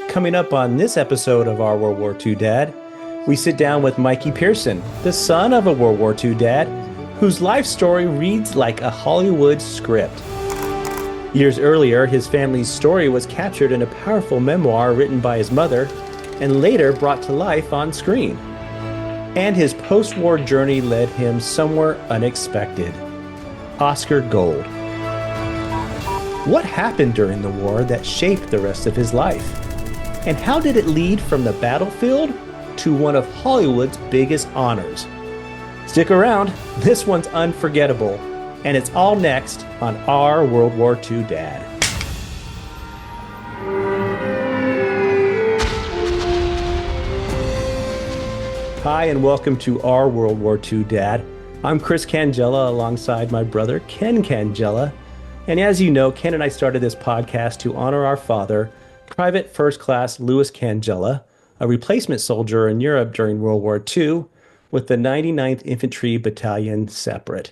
Coming up on this episode of Our World War II Dad, we sit down with Mikke Pierson, the son of a World War II dad, whose life story reads like a Hollywood script. Years earlier, his family's story was captured in a powerful memoir written by his mother and later brought to life on screen. And his post-war journey led him somewhere unexpected. Oscar gold. What happened during the war that shaped the rest of his life? And how did it lead from the battlefield to one of Hollywood's biggest honors? Stick around, this one's unforgettable, and it's all next on Our World War II Dad. Hi, and welcome to Our World War II Dad. I'm Chris Cangella alongside my brother Ken Cangella. And as you know, Ken and I started this podcast to honor our father, Private First Class Louis Cangella, a replacement soldier in Europe during World War II with the 99th Infantry Battalion Separate.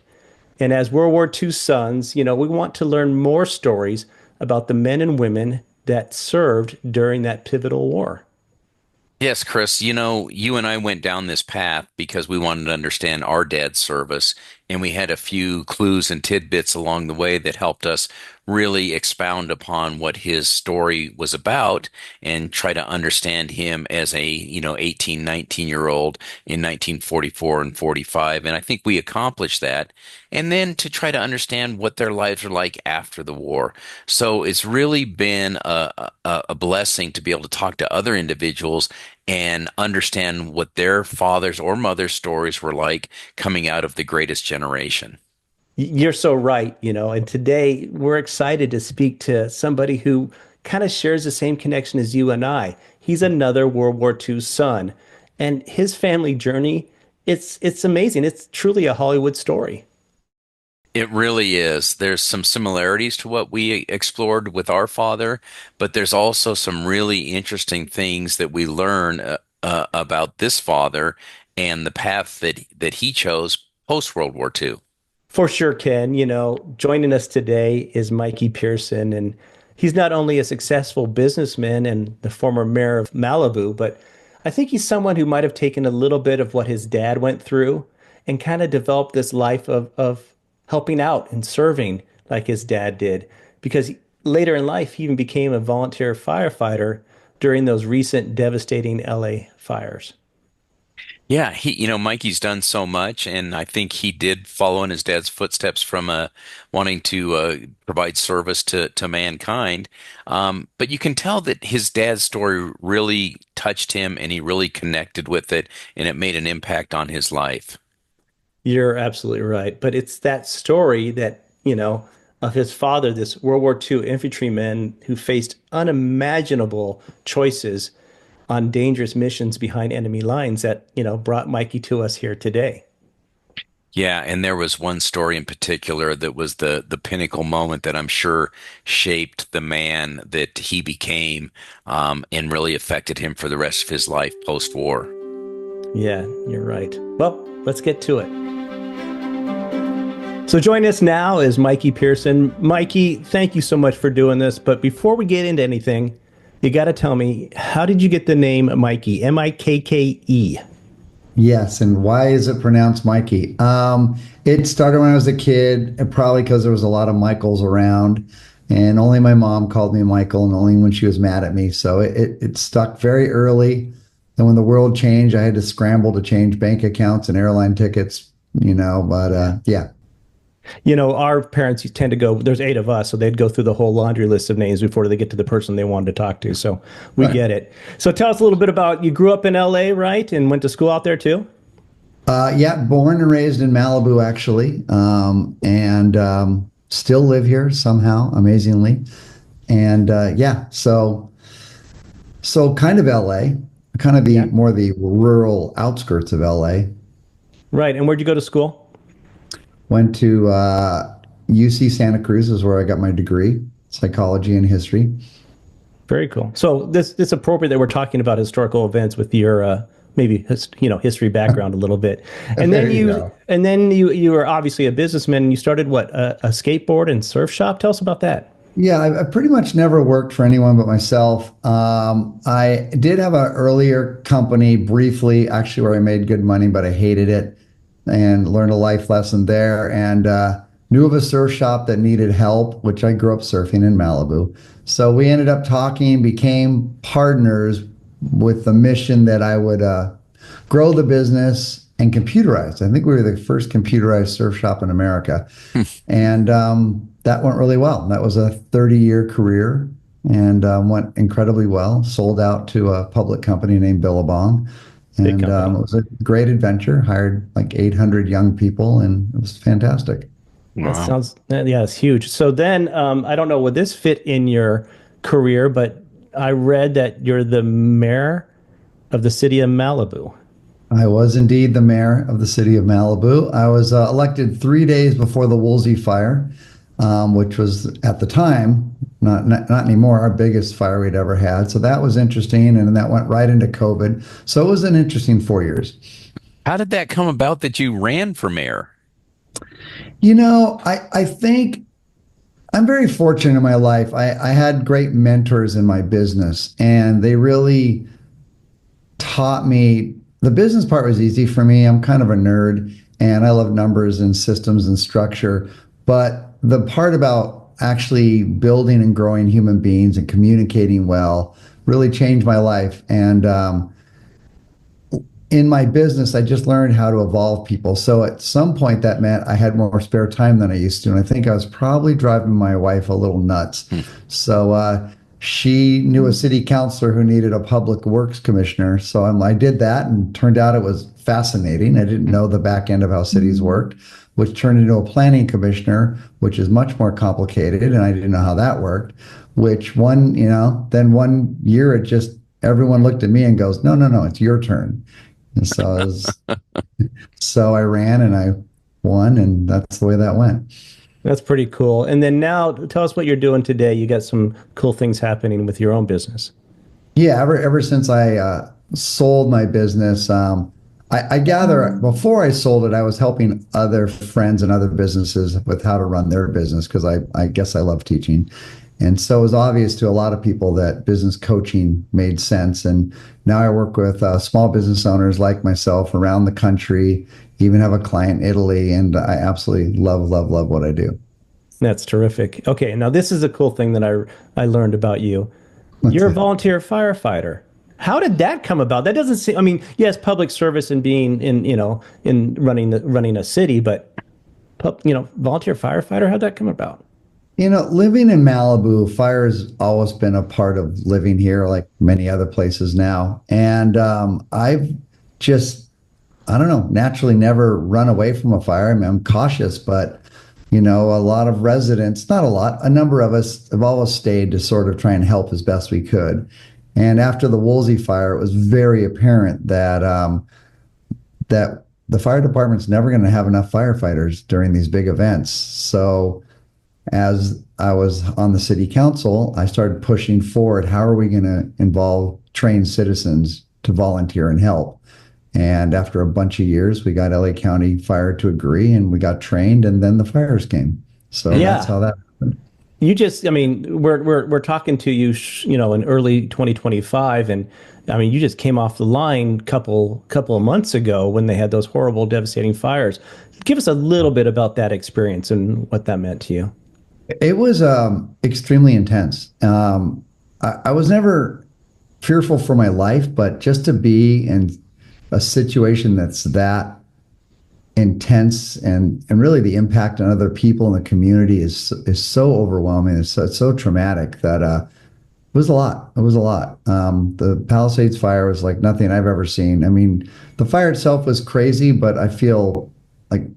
And as World War II sons, we want to learn more stories about the men and women that served during that pivotal war. Yes, Chris, you and I went down this path because we wanted to understand our dad's service, and we had a few clues and tidbits along the way that helped us really expound upon what his story was about and try to understand him as a, 18, 19-year-old in 1944 and 45. And I think we accomplished that. And then to try to understand what their lives are like after the war. So it's really been a blessing to be able to talk to other individuals and understand what their fathers or mothers' stories were like coming out of the greatest generation. You're so right, and today we're excited to speak to somebody who kind of shares the same connection as you and I. He's another World War II son, and his family journey, it's amazing. It's truly a Hollywood story. It really is. There's some similarities to what we explored with our father, but there's also some really interesting things that we learn about this father and the path that he chose post World War II. For sure, Ken. Joining us today is Mikke Pierson, and he's not only a successful businessman and the former mayor of Malibu, but I think he's someone who might have taken a little bit of what his dad went through and kind of developed this life of helping out and serving like his dad did. Because later in life, he even became a volunteer firefighter during those recent devastating LA fires. Yeah, Mikey's done so much, and I think he did follow in his dad's footsteps from wanting to provide service to mankind. But you can tell that his dad's story really touched him, and he really connected with it, and it made an impact on his life. You're absolutely right. But it's that story that, of his father, this World War II infantryman who faced unimaginable choices on dangerous missions behind enemy lines that, brought Mikke to us here today. Yeah, and there was one story in particular that was the pinnacle moment that I'm sure shaped the man that he became, and really affected him for the rest of his life post-war. Yeah, you're right. Well, let's get to it. So joining us now is Mikke Pierson. Mikke, thank you so much for doing this. But before we get into anything, you got to tell me, how did you get the name Mikke? Mikke? Yes, and why is it pronounced Mikey? It started when I was a kid, and probably because there was a lot of Michaels around, and only my mom called me Michael, and only when she was mad at me. So it stuck very early. And when the world changed, I had to scramble to change bank accounts and airline tickets, but yeah. Our parents tend to go, there's 8 of us, so they'd go through the whole laundry list of names before they get to the person they wanted to talk to. So we get it. So tell us a little bit about, you grew up in LA, right? And went to school out there too? Yeah, born and raised in Malibu, actually. And still live here somehow, amazingly. And yeah, so kind of LA, kind of more the rural outskirts of LA. Right. And where'd you go to school? Went to UC Santa Cruz is where I got my degree, psychology and history. Very cool. So it's appropriate that we're talking about historical events with your maybe history background a little bit. And then you were obviously a businessman, and you started a skateboard and surf shop. Tell us about that. Yeah, I pretty much never worked for anyone but myself. I did have an earlier company briefly, actually, where I made good money, but I hated it and learned a life lesson there. And knew of a surf shop that needed help, which I grew up surfing in Malibu. So we ended up talking, became partners with the mission that I would grow the business and computerize. I think we were the first computerized surf shop in America. And that went really well. That was a 30-year career and went incredibly well. Sold out to a public company named Billabong. Big And company. it was a great adventure. Hired like 800 young people, and it was fantastic. That Wow. sounds, yeah, it's huge. So then, I don't know, would this fit in your career, but I read that you're the mayor of the city of Malibu. I was indeed the mayor of the city of Malibu. I was elected 3 days before the Woolsey fire, which was at the time, not anymore, our biggest fire we'd ever had. So that was interesting. And that went right into COVID. So it was an interesting 4 years. How did that come about that you ran for mayor? I think I'm very fortunate in my life. I had great mentors in my business, and they really taught me. The business part was easy for me. I'm kind of a nerd and I love numbers and systems and structure. But the part about actually building and growing human beings and communicating well really changed my life. And in my business, I just learned how to evolve people. So at some point, that meant I had more spare time than I used to. And I think I was probably driving my wife a little nuts. So she knew a city councilor who needed a public works commissioner. So I did that, and turned out it was fascinating. I didn't know the back end of how cities worked, which turned into a planning commissioner, which is much more complicated. And I didn't know how that worked, which then 1 year, everyone looked at me and goes, no, no, no, it's your turn. And so I ran and I won, and that's the way that went. That's pretty cool. And then now tell us what you're doing today. You got some cool things happening with your own business. Yeah, ever since I sold my business, I gather before I sold it, I was helping other friends and other businesses with how to run their business because I guess I love teaching. And so it was obvious to a lot of people that business coaching made sense. And now I work with small business owners like myself around the country, even have a client in Italy, and I absolutely love, love, love what I do. That's terrific. Okay, now this is a cool thing that I learned about you. What's You're a that? volunteer firefighter. How did that come about? That doesn't seem, I mean, yes, public service and being in running a city, but volunteer firefighter, how'd that come about? Living in Malibu, fire has always been a part of living here, like many other places now. And I've just, I don't know, naturally never run away from a fire. I mean, I'm cautious, but, a lot of residents, not a lot, a number of us have always stayed to sort of try and help as best we could. And after the Woolsey fire, it was very apparent that the fire department's never going to have enough firefighters during these big events. So as I was on the city council, I started pushing forward. How are we going to involve trained citizens to volunteer and help? And after a bunch of years, we got LA County Fire to agree, and we got trained, and then the fires came. So that's how that happened. You just, I mean, we're talking to you, in early 2025, and I mean, you just came off the line couple of months ago when they had those horrible, devastating fires. Give us a little bit about that experience and what that meant to you. It was extremely intense. I was never fearful for my life, but just to be in a situation that's that intense and really the impact on other people in the community is so overwhelming. It's so traumatic that it was a lot. It was a lot. The Palisades fire was like nothing I've ever seen. I mean, the fire itself was crazy, but I feel like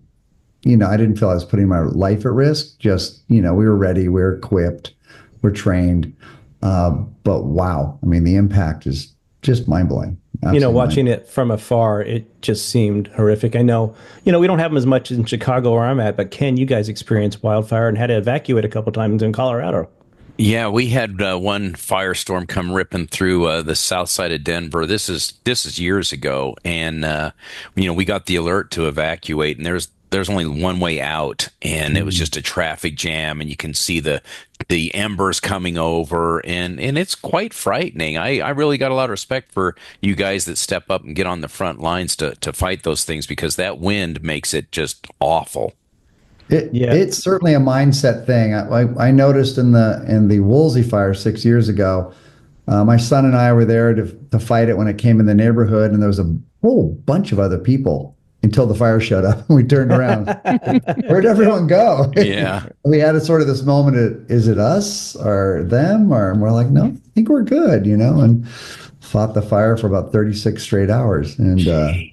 I didn't feel I was putting my life at risk. Just, we were ready, we were equipped, we're trained. But wow, I mean, the impact is just mind blowing. Watching it from afar, it just seemed horrific. I know, we don't have them as much in Chicago where I'm at, but Ken, you guys experienced wildfire and had to evacuate a couple times in Colorado. Yeah, we had one firestorm come ripping through the south side of Denver. This is years ago, and we got the alert to evacuate, and there's only one way out, and it was just a traffic jam, and you can see the embers coming over, and it's quite frightening. I really got a lot of respect for you guys that step up and get on the front lines to fight those things, because that wind makes it just awful. Yeah. It's certainly a mindset thing. I noticed in the Woolsey fire 6 years ago, my son and I were there to fight it when it came in the neighborhood, and there was a whole bunch of other people until the fire shut up. We turned around. Where'd everyone go? Yeah. We had a sort of this moment of, is it us or them? And we're like, no, I think we're good, and fought the fire for about 36 straight hours. And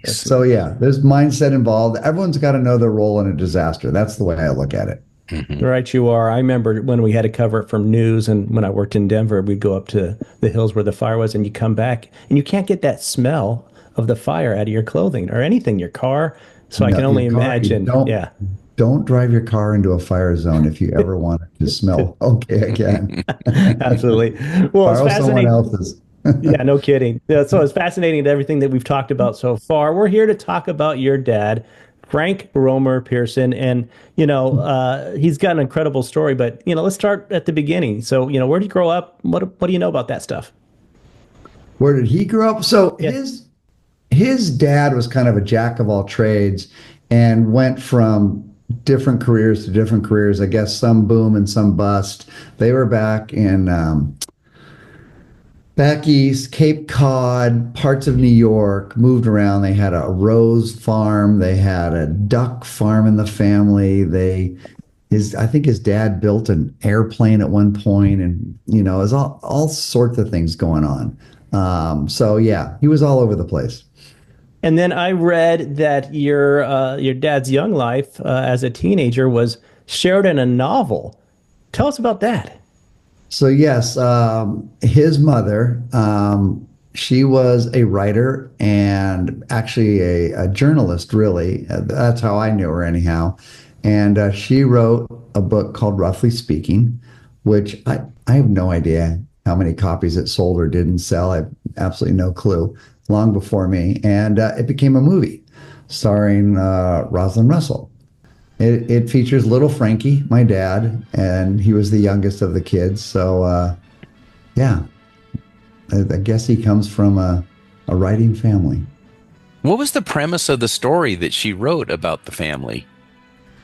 so, yeah, there's mindset involved. Everyone's got to know their role in a disaster. That's the way I look at it. Mm-hmm. Right, you are. I remember when we had to cover it from news, and when I worked in Denver, we'd go up to the hills where the fire was, and you come back, and you can't get that smell of the fire out of your clothing or anything, your car. So I can only imagine. Yeah. Don't drive your car into a fire zone if you ever want it to smell okay again. Absolutely. Well, it's Borrow someone fascinating. else's. Yeah, no kidding. Yeah, so it's fascinating, everything that we've talked about so far. We're here to talk about your dad, Frank Romer Pierson, and he's got an incredible story. But let's start at the beginning. So where did he grow up? What do you know about that stuff? Where did he grow up? So Yeah. his dad was kind of a jack of all trades and went from different careers to different careers. I guess some boom and some bust. They were back east, Cape Cod, parts of New York, moved around. They had a rose farm. They had a duck farm in the family. I think his dad built an airplane at one point, and it was all sorts of things going on. So yeah, he was all over the place. And then I read that your dad's young life as a teenager was shared in a novel. Tell us about that. So yes, his mother, she was a writer and actually a journalist, really. That's how I knew her anyhow. And she wrote a book called Roughly Speaking, which I have no idea how many copies it sold or didn't sell. I have absolutely no clue. Long before me. And it became a movie starring Rosalind Russell. It features little Frankie, my dad, and he was the youngest of the kids. So, yeah, I guess he comes from a writing family. What was the premise of the story that she wrote about the family?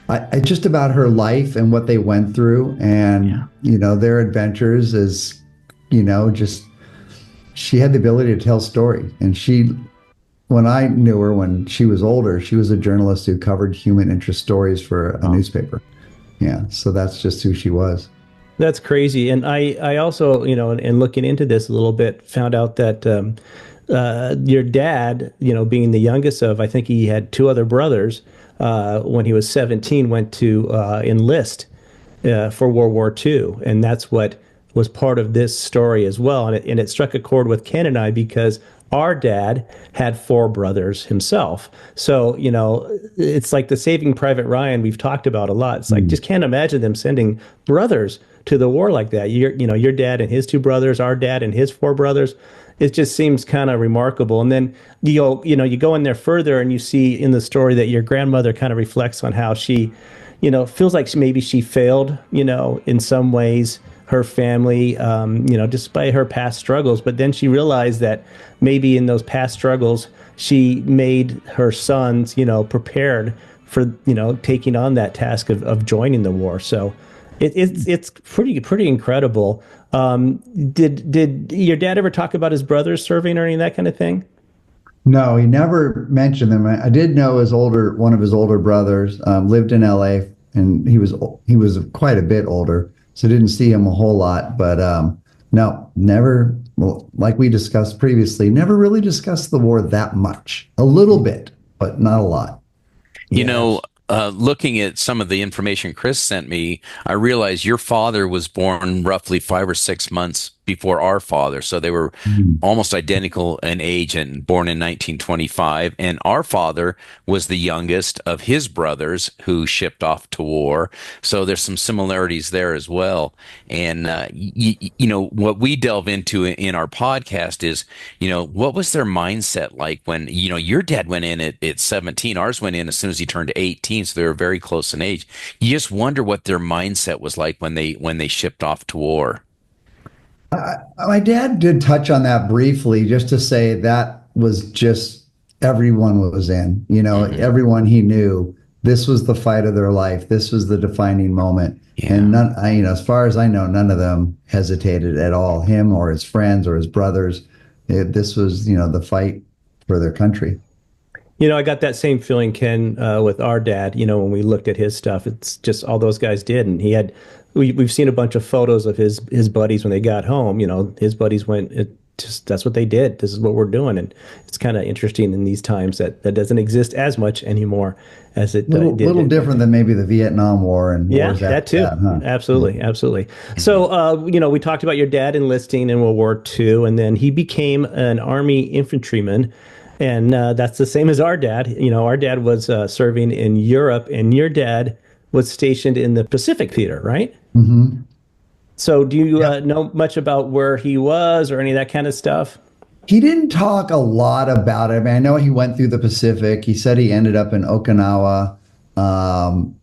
I just about her life and what they went through, and their adventures is, just she had the ability to tell stories. And when I knew her when she was older, she was a journalist who covered human interest stories for a newspaper. Yeah, so that's just who she was. That's crazy. And I also, in looking into this a little bit, found out that your dad, being the youngest of, I think he had two other brothers, when he was 17, went to enlist for World War II. And that's what was part of this story as well. And it struck a chord with Ken and I, because our dad had four brothers himself. So, it's like the Saving Private Ryan we've talked about a lot. It's like, just can't imagine them sending brothers to the war like that. Your dad and his two brothers, our dad and his four brothers. It just seems kind of remarkable. And then you go in there further, and you see in the story that your grandmother kind of reflects on how she, feels like maybe she failed, in some ways, her family, despite her past struggles. But then she realized that maybe in those past struggles, she made her sons, prepared for, taking on that task of joining the war. So it's pretty incredible. Did your dad ever talk about his brothers serving or any of that kind of thing? No, he never mentioned them. I did know one of his older brothers lived in LA, and he was quite a bit older. So didn't see him a whole lot, but no, never. Well, like we discussed previously, never really discussed the war that much. A little bit, but not a lot. Looking at some of the information Chris sent me, I realized your father was born roughly 5 or 6 months before our father. So they were Mhm. almost identical in age and born in 1925. And our father was the youngest of his brothers who shipped off to war. So there's some similarities there as well. And, what we delve into in our podcast is, what was their mindset like when, your dad went in at 17, ours went in as soon as he turned 18. So they were very close in age. You just wonder what their mindset was like when they shipped off to war. My dad did touch on that briefly, just to say that was just everyone was in, Hmm. everyone he knew. This was the fight of their life. This was the defining moment. And Yeah. as far as I know, none of them hesitated at all, him or his friends or his brothers. This was, the fight for their country. I got that same feeling, Ken, with our dad. When we looked at his stuff, it's just all those guys did, and we've seen a bunch of photos of his buddies when they got home. His buddies went. That's what they did. This is what we're doing, and it's kind of interesting in these times that doesn't exist as much anymore as it did. Little different than maybe the Vietnam War and Yeah, wars that after too. that, huh? Absolutely, absolutely. Hmm. So, we talked about your dad enlisting in World War II, and then he became an Army infantryman, and that's the same as our dad. Our dad was serving in Europe, and your dad was stationed in the Pacific Theater, right? Hmm. So, do you Yep. know much about where he was or any of that kind of stuff? He didn't talk a lot about it. I mean, I know he went through the Pacific. He said he ended up in Okinawa.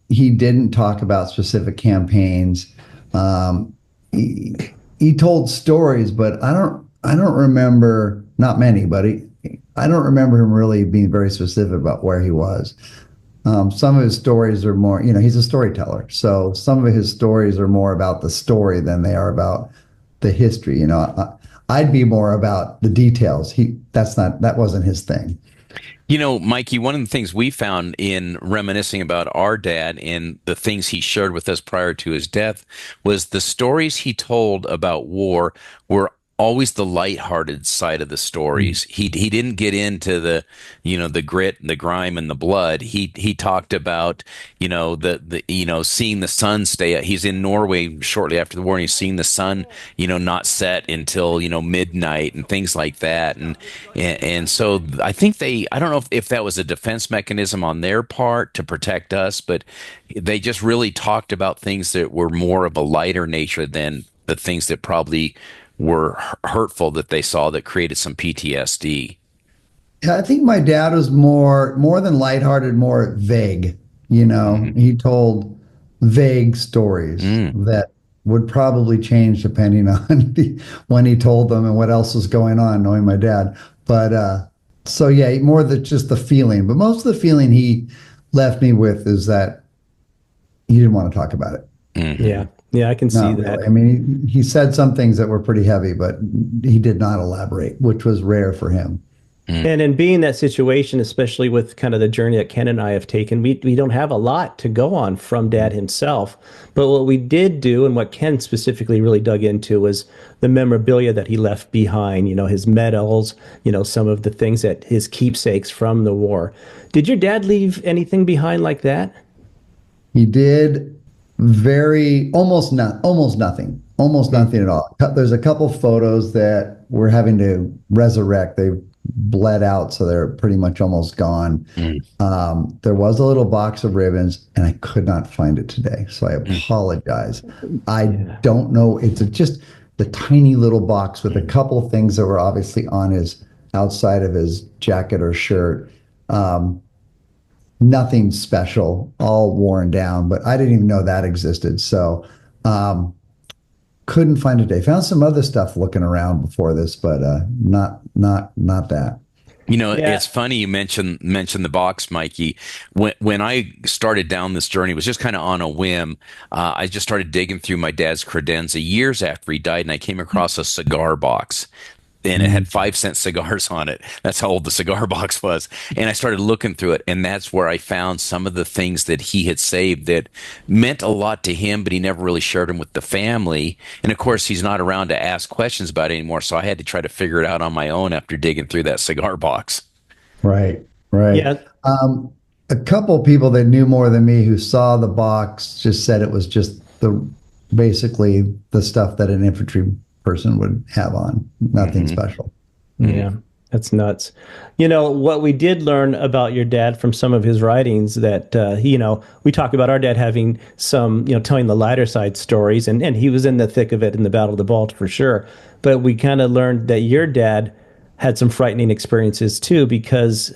He didn't talk about specific campaigns. Um, he, he told stories, but I don't remember, not many, but I don't remember him really being very specific about where he was. Some of his stories are more, he's a storyteller. So some of his stories are more about the story than they are about the history. I'd be more about the details. That wasn't his thing. Mikey, one of the things we found in reminiscing about our dad and the things he shared with us prior to his death was the stories he told about war were always the lighthearted side of the stories. He didn't get into the grit and the grime and the blood. He talked about, seeing the sun stay. He's in Norway shortly after the war and he's seeing the sun, not set until, midnight and things like that. And so I think I don't know if that was a defense mechanism on their part to protect us, but they just really talked about things that were more of a lighter nature than the things that probably were hurtful that they saw that created some PTSD. Yeah, I think my dad was more than lighthearted, more vague. Hmm. He told vague stories Mm. that would probably change depending on when he told them and what else was going on, knowing my dad. But so yeah, more than just the feeling. But most of the feeling he left me with is that he didn't want to talk about it. Yeah, Hmm. yeah, I can see Not really. that. I mean, he said some things that were pretty heavy, but he did not elaborate, which was rare for him. Mm. And in being that situation, especially with kind of the journey that Ken and I have taken, we don't have a lot to go on from Dad himself. But what we did do, and what Ken specifically really dug into, was the memorabilia that he left behind. His medals, some of the things that his keepsakes from the war. Did your dad leave anything behind like that? He did almost nothing at all. There's a couple photos that we're having to resurrect. They bled out, so they're pretty much almost gone. Mm. There was a little box of ribbons, and I could not find it today, so I Mm. apologize. I Yeah. don't know. It's just the tiny little box with a couple things that were obviously on his outside of his jacket or shirt. Um, Nothing special, all worn down, but I didn't even know that existed. So um, couldn't find it today. Found some other stuff looking around before this, but not that. Yeah. It's funny you mentioned the box, Mikey. When I started down this journey, it was just kind of on a whim. I just started digging through my dad's credenza years after he died, and I came across a cigar box. And it had Mhm. 5-cent cigars on it. That's how old the cigar box was. And I started looking through it, and that's where I found some of the things that he had saved that meant a lot to him, but he never really shared them with the family. And of course, he's not around to ask questions about it anymore. So I had to try to figure it out on my own after digging through that cigar box. Right, right. Yeah. Um, a couple people that knew more than me who saw the box just said it was just basically the stuff that an infantry person would have on. Nothing special. Yeah, that's nuts. What we did learn about your dad from some of his writings that, we talk about our dad having some, telling the lighter side stories, and he was in the thick of it in the Battle of the Bulge for sure. But we kind of learned that your dad had some frightening experiences too, because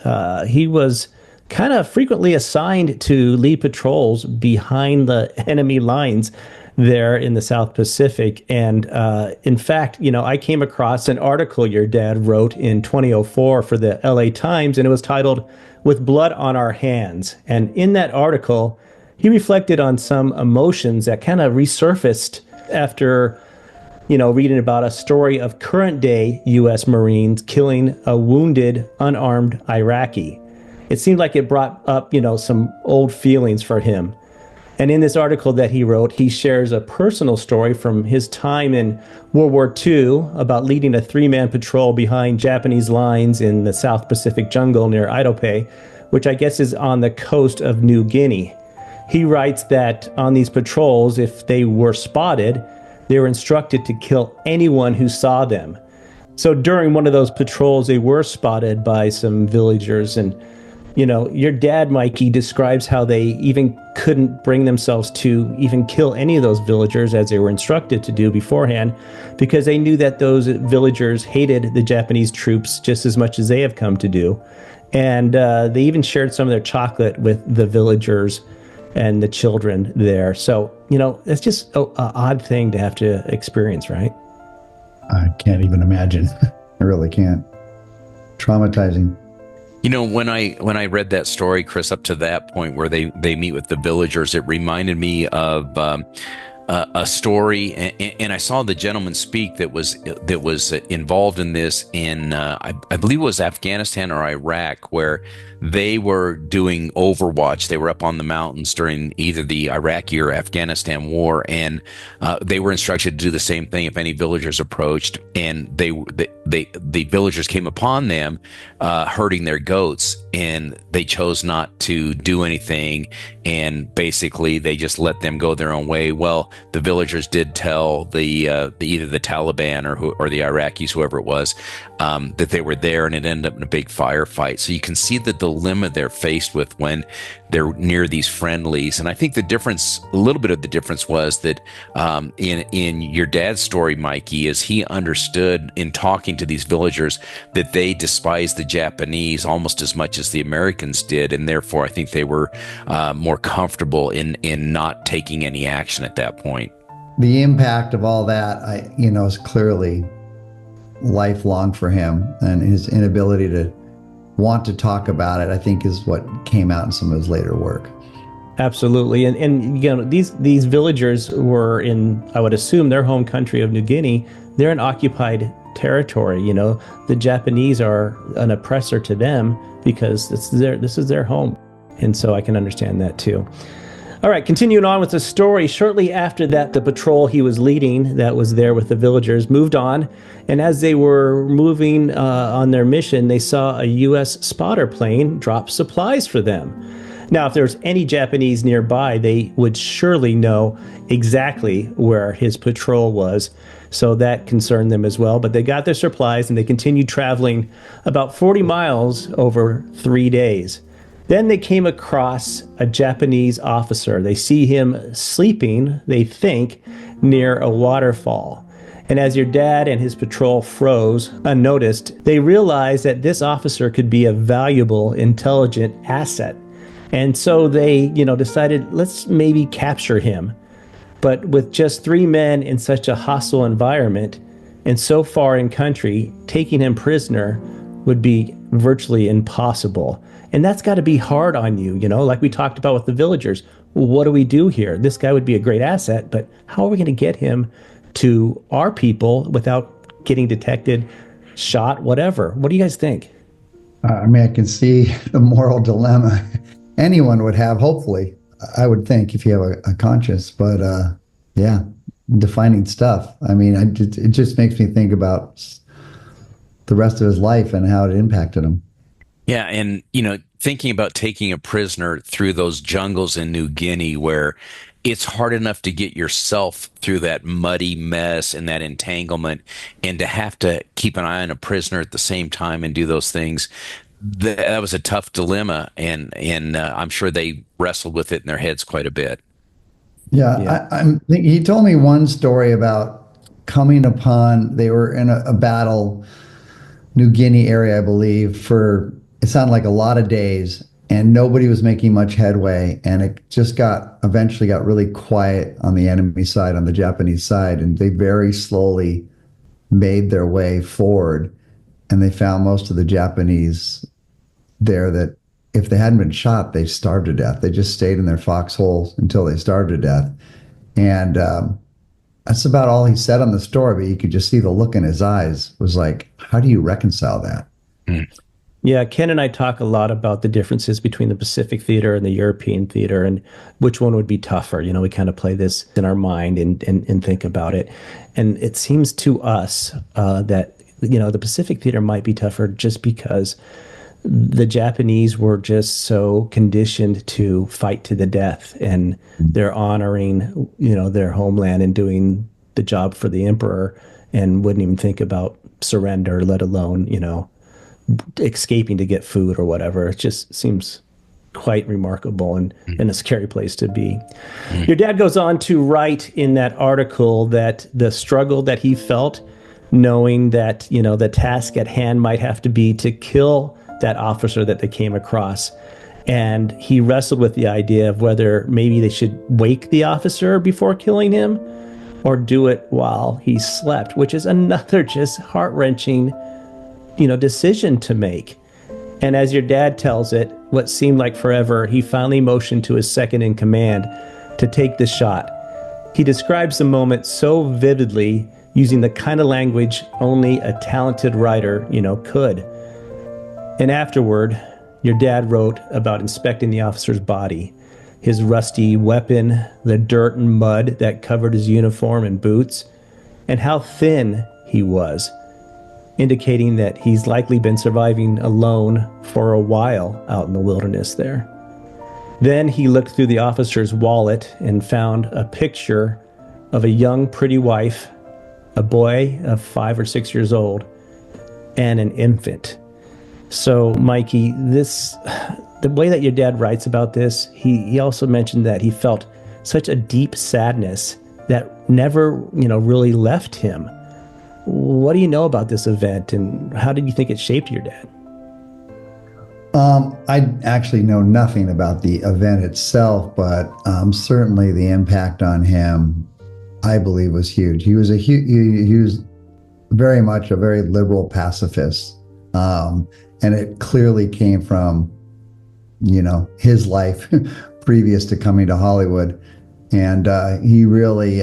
he was kind of frequently assigned to lead patrols behind the enemy lines there in the South Pacific. And in fact, I came across an article your dad wrote in 2004 for the LA Times, and it was titled "With Blood on Our Hands." And in that article, he reflected on some emotions that kind of resurfaced after, reading about a story of current day U.S. Marines killing a wounded, unarmed Iraqi. It seemed like it brought up, some old feelings for him. And in this article that he wrote, he shares a personal story from his time in World War II about leading a 3-man patrol behind Japanese lines in the South Pacific jungle near Idope, which I guess is on the coast of New Guinea. He writes that on these patrols, if they were spotted, they were instructed to kill anyone who saw them. So during one of those patrols, they were spotted by some villagers, and your dad, Mikke, describes how they even couldn't bring themselves to even kill any of those villagers as they were instructed to do beforehand, because they knew that those villagers hated the Japanese troops just as much as they have come to do. And they even shared some of their chocolate with the villagers and the children there. So, it's just an odd thing to have to experience, right? I can't even imagine. I really can't. Traumatizing. When I read that story, Chris, up to that point where they meet with the villagers, it reminded me of a story, and I saw the gentleman speak that was involved in this in I believe it was Afghanistan or Iraq, where they were doing overwatch. They were up on the mountains during either the Iraqi or Afghanistan war, and they were instructed to do the same thing if any villagers approached, and the villagers came upon them herding their goats, and they chose not to do anything, and basically they just let them go their own way. Well, the villagers did tell the either the Taliban or the Iraqis, whoever it was, that they were there, and it ended up in a big firefight. So you can see the dilemma they're faced with when they're near these friendlies. And I think a little bit of the difference was that in your dad's story, Mikke, is he understood in talking to these villagers that they despised the Japanese almost as much as the Americans did, and therefore I think they were more comfortable in not taking any action at that point. The impact of all that, is clearly lifelong for him, and his inability to want to talk about it, I think, is what came out in some of his later work. Absolutely. And these villagers were in, I would assume, their home country of New Guinea. They're in occupied territory. The Japanese are an oppressor to them because this is their home. And so I can understand that too. All right, continuing on with the story, shortly after that, the patrol he was leading that was there with the villagers moved on. And as they were moving on their mission, they saw a U.S. spotter plane drop supplies for them. Now, if there was any Japanese nearby, they would surely know exactly where his patrol was. So that concerned them as well. But they got their supplies and they continued traveling about 40 miles over 3 days. Then they came across a Japanese officer. They see him sleeping, they think, near a waterfall. And as your dad and his patrol froze unnoticed, they realized that this officer could be a valuable, intelligent asset. And so they, decided, let's maybe capture him. But with just 3 men in such a hostile environment and so far in country, taking him prisoner would be virtually impossible. And that's got to be hard on you, like we talked about with the villagers. What do we do here? This guy would be a great asset, but how are we going to get him to our people without getting detected, shot, whatever? What do you guys think? I can see the moral dilemma anyone would have, hopefully, I would think, if you have a conscience. But yeah, defining stuff. It just makes me think about the rest of his life and how it impacted him. Yeah, and thinking about taking a prisoner through those jungles in New Guinea where it's hard enough to get yourself through that muddy mess and that entanglement, and to have to keep an eye on a prisoner at the same time and do those things. That was a tough dilemma, and I'm sure they wrestled with it in their heads quite a bit. Yeah, he told me one story about coming upon, they were in a battle, New Guinea area, I believe, for it sounded like a lot of days, and nobody was making much headway. And it just eventually got really quiet on the enemy side, on the Japanese side, and they very slowly made their way forward. And they found most of the Japanese there that if they hadn't been shot, they starved to death. They just stayed in their foxholes until they starved to death. And that's about all he said on the story, but you could just see the look in his eyes was like, how do you reconcile that? Yeah, Ken and I talk a lot about the differences between the Pacific theater and the European theater and which one would be tougher. We kind of play this in our mind and think about it. And it seems to us that, the Pacific theater might be tougher just because the Japanese were just so conditioned to fight to the death, and they're honoring, their homeland and doing the job for the emperor, and wouldn't even think about surrender, let alone, escaping to get food or whatever. It just seems quite remarkable and a scary place to be. Your dad goes on to write in that article that the struggle that he felt, knowing that, the task at hand might have to be to kill that officer that they came across. And he wrestled with the idea of whether maybe they should wake the officer before killing him or do it while he slept, which is another just heart-wrenching, decision to make. And as your dad tells it, what seemed like forever, he finally motioned to his second in command to take the shot. He describes the moment so vividly, using the kind of language only a talented writer, could. And afterward, your dad wrote about inspecting the officer's body, his rusty weapon, the dirt and mud that covered his uniform and boots, and how thin he was, indicating that he's likely been surviving alone for a while out in the wilderness there. Then he looked through the officer's wallet and found a picture of a young, pretty wife, a boy of 5 or 6 years old, and an infant. So, Mikke, the way that your dad writes about this, he also mentioned that he felt such a deep sadness that never, really left him. What do you know about this event, and how did you think it shaped your dad? I actually know nothing about the event itself, but certainly the impact on him, I believe, was huge. He was he was very much a very liberal pacifist. And it clearly came from, his life previous to coming to Hollywood. And he really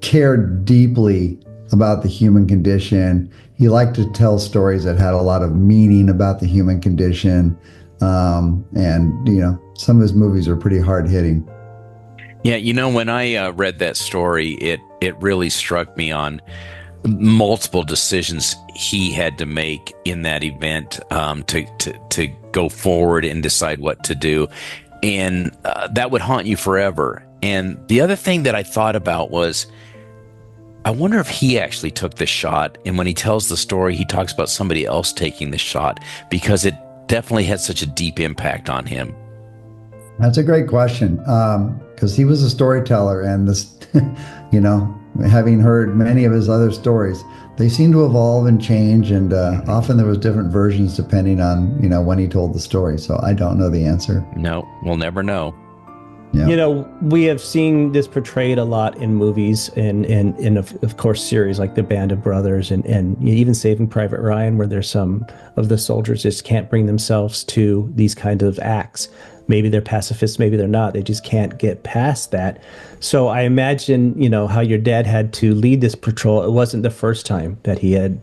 cared deeply about the human condition. He liked to tell stories that had a lot of meaning about the human condition. And some of his movies are pretty hard hitting. Yeah, when I read that story, it really struck me on multiple decisions he had to make in that event to go forward and decide what to do, and that would haunt you forever. And the other thing that I thought about was, I wonder if he actually took the shot, and when he tells the story, he talks about somebody else taking the shot, because it definitely had such a deep impact on him. That's a great question, because he was a storyteller, and this, having heard many of his other stories, they seem to evolve and change, and often there was different versions depending on, when he told the story. So I don't know the answer. No, we'll never know. Yeah. We have seen this portrayed a lot in movies and of course series like The Band of Brothers and even Saving Private Ryan, where there's some of the soldiers just can't bring themselves to these kinds of acts. Maybe they're pacifists, maybe they're not. They just can't get past that. So I imagine, how your dad had to lead this patrol. It wasn't the first time that he had,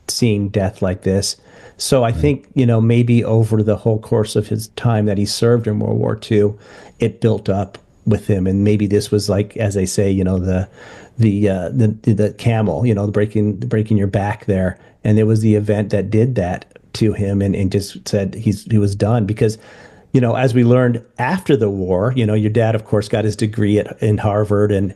seen death like this. So I think, maybe over the whole course of his time that he served in World War II, it built up with him. And maybe this was like, as they say, the camel, breaking your back there. And it was the event that did that to him and just said he was done. Because as we learned after the war, your dad, of course, got his degree in Harvard and,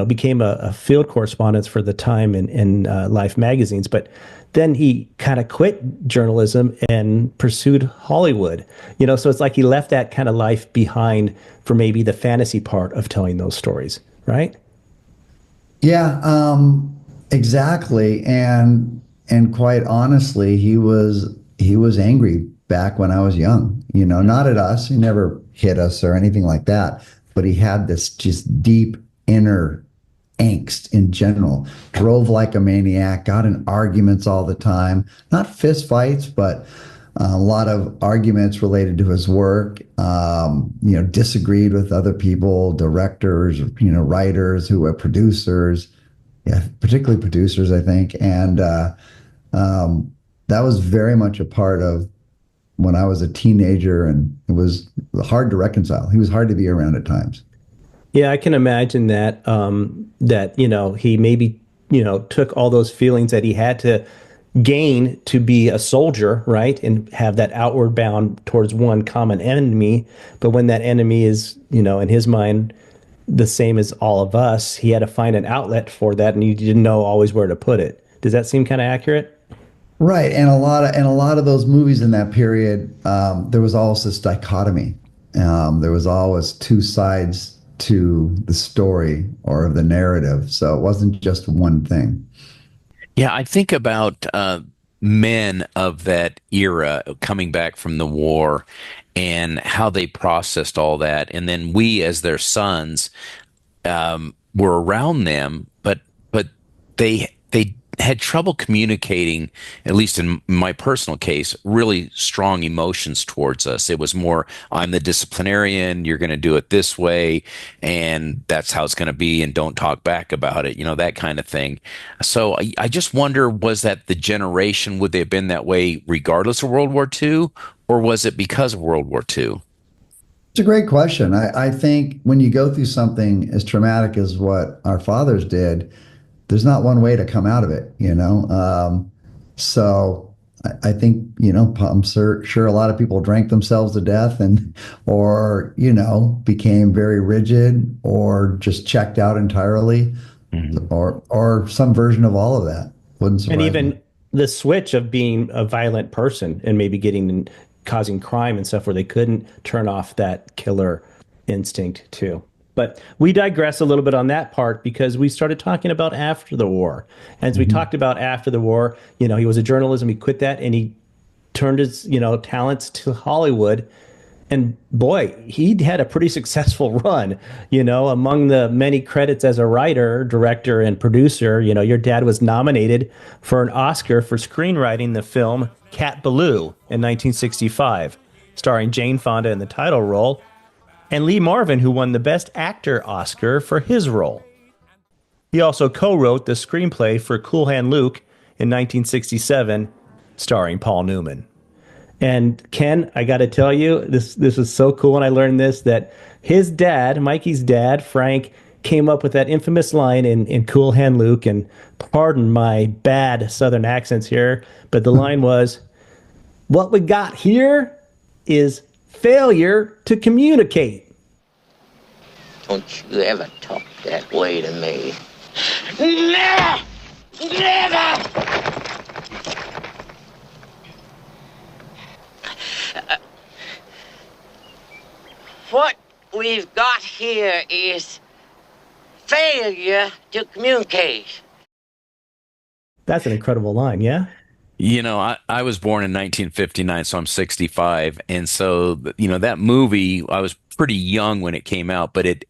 became a field correspondent for the Time in Life magazines. But then he kind of quit journalism and pursued Hollywood. So it's like he left that kind of life behind for maybe the fantasy part of telling those stories, right? Yeah, exactly. And quite honestly, he was angry back when I was young. Not at us. He never hit us or anything like that. But he had this just deep inner angst in general. Drove like a maniac. Got in arguments all the time. Not fist fights, but a lot of arguments related to his work. Disagreed with other people, directors, writers who were producers. Yeah, particularly producers, I think. And that was very much a part of when I was a teenager, and it was hard to reconcile. He was hard to be around at times. Yeah, I can imagine that he maybe took all those feelings that he had to gain to be a soldier, right, and have that outward bound towards one common enemy. But when that enemy is, in his mind, the same as all of us, he had to find an outlet for that, and he didn't know always where to put it. Does that seem kind of accurate? Right, and a lot of those movies in that period, there was always this dichotomy. There was always two sides to the story or the narrative, so it wasn't just one thing. Yeah, I think about men of that era coming back from the war and how they processed all that. And then we, as their sons, were around them, but they had trouble communicating, at least in my personal case, really strong emotions towards us. It was more, I'm the disciplinarian, you're going to do it this way, and that's how it's going to be, and don't talk back about it, that kind of thing. So I just wonder, was that the generation, would they have been that way regardless of World War II, or was it because of World War II? It's a great question. I think when you go through something as traumatic as what our fathers did, there's not one way to come out of it. So I think, I'm sure a lot of people drank themselves to death or became very rigid or just checked out entirely, or some version of all of that. Wouldn't And surprise me. even the switch of being a violent person and maybe causing crime and stuff where they couldn't turn off that killer instinct too. But we digress a little bit on that part because we started talking about after the war. As we talked about after the war, he was a journalism, he quit that and he turned his, talents to Hollywood. And boy, he had a pretty successful run, among the many credits as a writer, director, and producer. Your dad was nominated for an Oscar for screenwriting the film Cat Ballou in 1965, starring Jane Fonda in the title role, and Lee Marvin, who won the Best Actor Oscar for his role. He also co-wrote the screenplay for Cool Hand Luke in 1967, starring Paul Newman. And Ken, I got to tell you, this was so cool when I learned this, that his dad, Mikey's dad, Frank, came up with that infamous line in Cool Hand Luke, and pardon my bad Southern accents here, but the line was, "What we got here is failure to communicate." Don't you ever talk that way to me. Never! Never! What we've got here is failure to communicate. That's an incredible line, yeah? I was born in 1959, so I'm 65. And so, that movie, I was pretty young when it came out, but it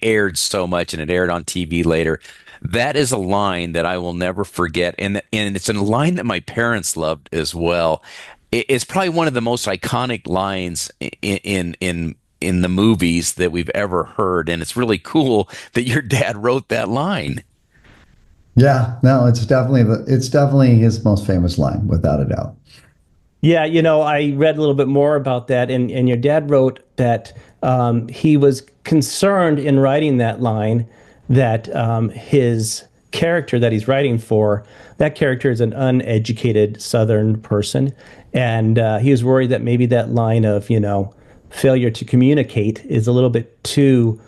aired so much and it aired on TV later. That is a line that I will never forget. And it's a line that my parents loved as well. It's probably one of the most iconic lines in the movies that we've ever heard. And it's really cool that your dad wrote that line. Yeah, no, it's definitely his most famous line, without a doubt. Yeah, I read a little bit more about that, and your dad wrote that he was concerned in writing that line that his character that he's writing for, that character is an uneducated Southern person. And he was worried that maybe that line of, failure to communicate is a little bit too,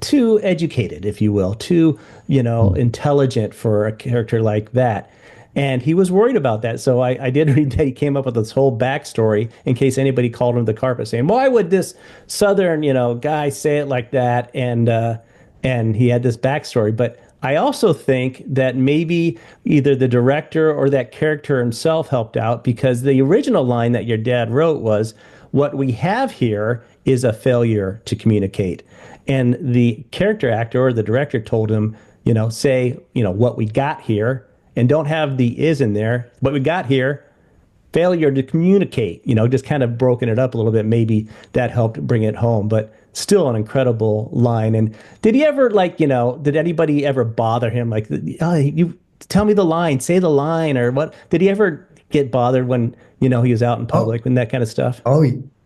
too educated, if you will, too, intelligent for a character like that. And he was worried about that. So I did read that he came up with this whole backstory in case anybody called him the carpet, saying, why would this Southern, guy say it like that? And he had this backstory. But I also think that maybe either the director or that character himself helped out, because the original line that your dad wrote was, what we have here is a failure to communicate. And the character actor or the director told him, say, what we got here, and don't have the is in there. What we got here, failure to communicate, just kind of broken it up a little bit. Maybe that helped bring it home, but still an incredible line. And did he ever did anybody ever bother him? Like, oh, you tell me the line, say the line, or what? Did he ever get bothered when, he was out in public and that kind of stuff? Oh,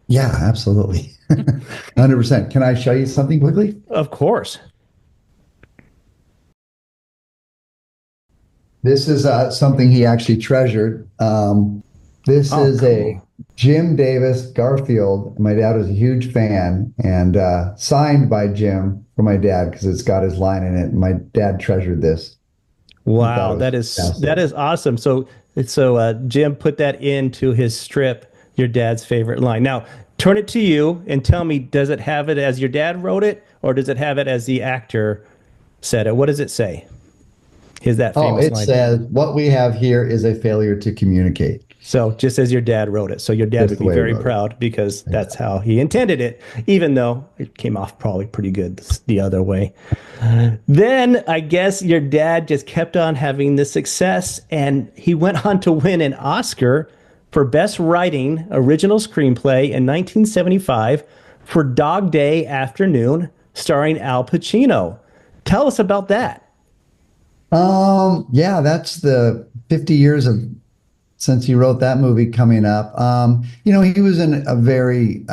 yeah, absolutely. 100%. Can I show you something quickly? Of course. This is something he actually treasured. This is a Jim Davis Garfield. My dad was a huge fan, and signed by Jim for my dad because it's got his line in it. And my dad treasured this. Wow, that is awesome. So Jim put that into his strip, your dad's favorite line. Now, turn it to you and tell me, does it have it as your dad wrote it, or does it have it as the actor said it? What does it say? Is that famous line? It says, what we have here is a failure to communicate. So just as your dad wrote it. So your dad would be very proud because that's how he intended it, even though it came off probably pretty good the other way. Then I guess your dad just kept on having the success, and he went on to win an Oscar for Best Writing Original Screenplay in 1975 for Dog Day Afternoon, starring Al Pacino. Tell us about that. Yeah, that's the 50 years since he wrote that movie coming up. He was in a very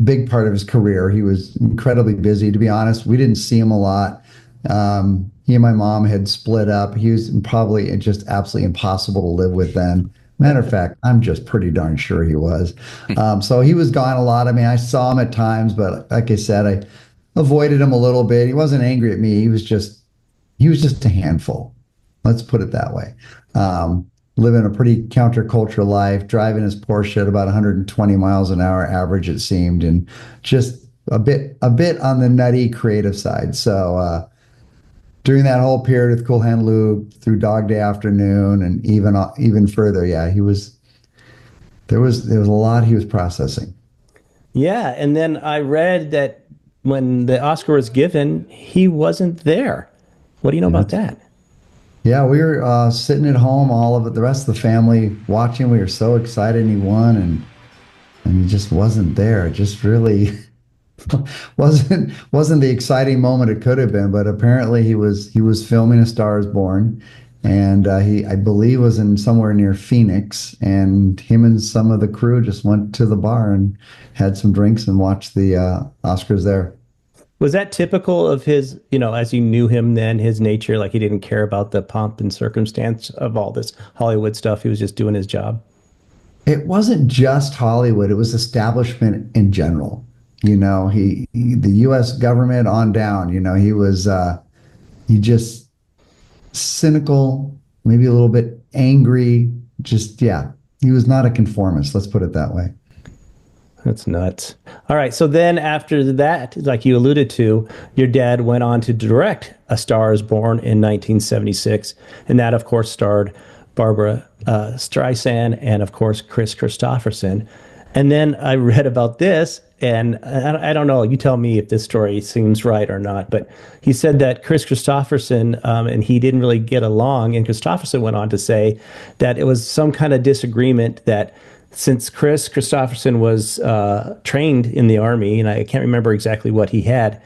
big part of his career. He was incredibly busy, to be honest. We didn't see him a lot. He and my mom had split up. He was probably just absolutely impossible to live with then. Matter of fact, I'm just pretty darn sure he was. So he was gone a lot. I mean, I saw him at times, but like I said, I avoided him a little bit. He wasn't angry at me. He was just a handful. Let's put it that way. Living a pretty counterculture life, driving his Porsche at about 120 miles an hour average, it seemed, and just a bit on the nutty creative side. So during that whole period with Cool Hand Luke, through Dog Day Afternoon, and even further, yeah, there was a lot he was processing. Yeah, and then I read that when the Oscar was given, he wasn't there. What do you know about that? Yeah, we were sitting at home, all of it, the rest of the family watching. We were so excited, and he won, and he just wasn't there. It just really wasn't the exciting moment it could have been. But apparently, he was filming A Star Is Born, and he, I believe, was in somewhere near Phoenix, and him and some of the crew just went to the bar and had some drinks and watched the Oscars there. Was that typical of his, as you knew him then, his nature? Like he didn't care about the pomp and circumstance of all this Hollywood stuff. He was just doing his job. It wasn't just Hollywood. It was establishment in general. The U.S. government on down, he just cynical, maybe a little bit angry. He was not a conformist. Let's put it that way. That's nuts. All right. So then after that, like you alluded to, your dad went on to direct A Star Is Born in 1976. And that, of course, starred Barbara Streisand and, of course, Kris Kristofferson. And then I read about this, and I don't know, you tell me if this story seems right or not, but he said that Kris Kristofferson and he didn't really get along. And Kristofferson went on to say that it was some kind of disagreement that since Kris Kristofferson was trained in the Army, and I can't remember exactly what he had,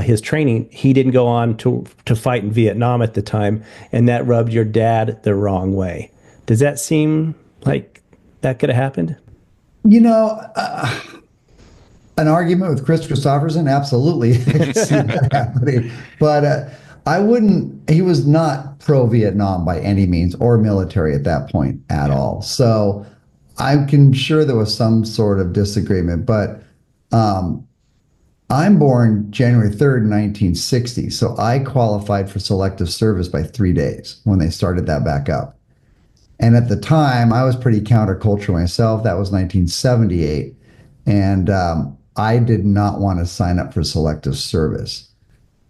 his training, he didn't go on to fight in Vietnam at the time, and that rubbed your dad the wrong way. Does that seem like that could have happened? An argument with Kris Kristofferson, absolutely. I can see that happening. But I wouldn't, he was not pro-Vietnam by any means or military at that point at all. So I'm sure there was some sort of disagreement, but um, I'm born January 3rd, 1960. So I qualified for selective service by 3 days when they started that back up. And at the time, I was pretty countercultural myself. That was 1978. And I did not want to sign up for selective service.